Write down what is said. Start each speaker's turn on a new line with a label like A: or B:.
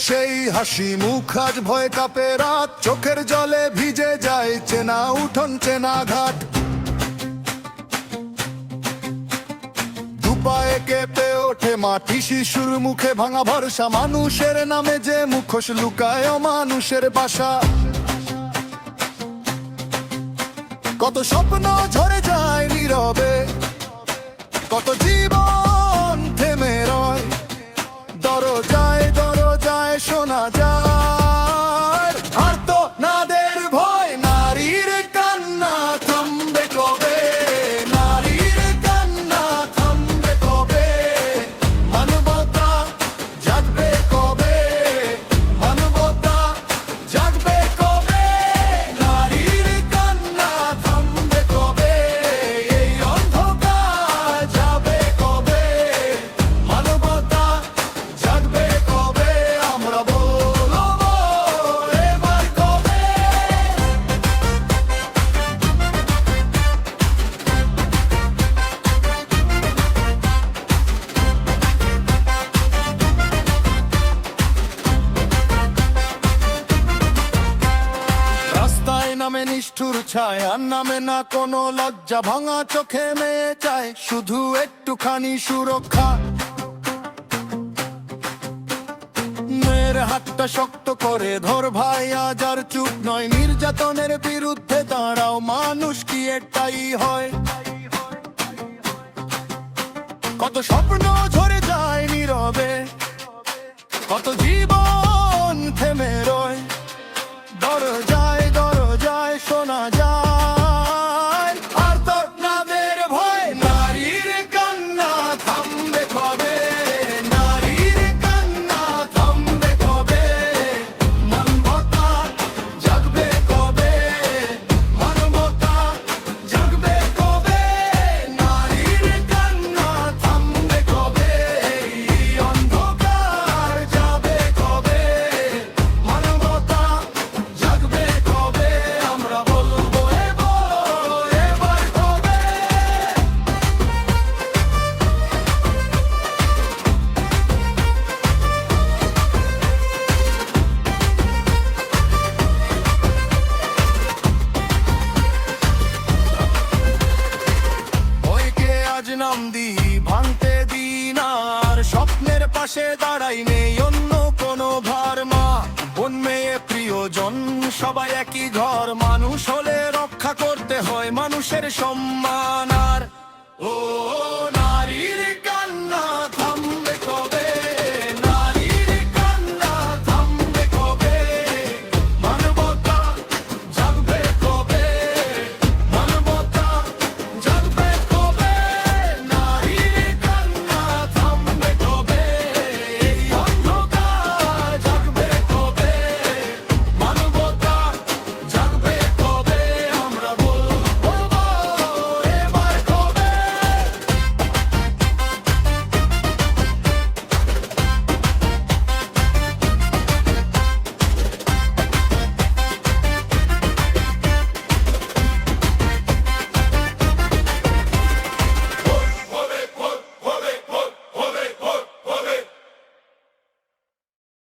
A: সেই হাসি মুখ আজ ভয় কাঁপে রাত, চোখের জলে ভিজে যায় চেনা উঠোন চেনা ঘাট। দুপায়ে কেঁপে ওঠে মাটি, শিশুর মুখে ভাঙা ভরসা, মানুষের নামে যে মুখোশ লুকায় মানুষের বাসা। কত স্বপ্ন ঝরে যায় নীরবে, কত জীবন থেমে রয়, দরজায় দরজায় শোনা যায় আর্তনাদের ভয়। নারীর কান্না থামবে কবে, নারীর কান্না থামবে কবে, মানবতা জাগবে কবে, মানবতা জাগবে কবে, নারীর কান্না থামবে কবে, এই অন্ধকার যাবে কবে, মানবতা জাগবে কবে, আমরা বলবো এবার কবে। রাস্তায় নামে নিষ্ঠুর ছায়া, নামে না কোনো লজ্জা, ভাঙা চোখে মেয়ে চায় শুধু একটুখানি সুরক্ষা। মেয়ের হাতটা শক্ত করে ধর ভাই, আজ আর চুপ নয়, নির্যাতনের বিরুদ্ধে দাঁড়াও, মানুষ কি এটাই হয়? কত স্বপ্ন ঝরে যায় নীরবে, কত জীবন থেমে রয়, দরজায় দরজায় শোনা যায় আর্তনাদের ভয়। নারীর কান্না থামবে কবে, নারীর কান্না থামবে কবে, মানবতা জাগবে কবে, মানবতা জাগবে কবে, নারীর কান্না থামবে কবে, এই অন্ধকার যাবে কবে, মানবতা জাগবে কবে, আমরা বলবো এবার কবে। ওইকে আজ নাম দিই, ভাঙতে দিন আর স্বপ্নের পাশে দাঁড়াই, নেই অন্য কোনো ভার। মা বোন মেয়ে প্রিয়জন সবাই একই ঘর, মানুষ হলে রক্ষা করতে হয় মানুষের সম্মান। আর ও নারীর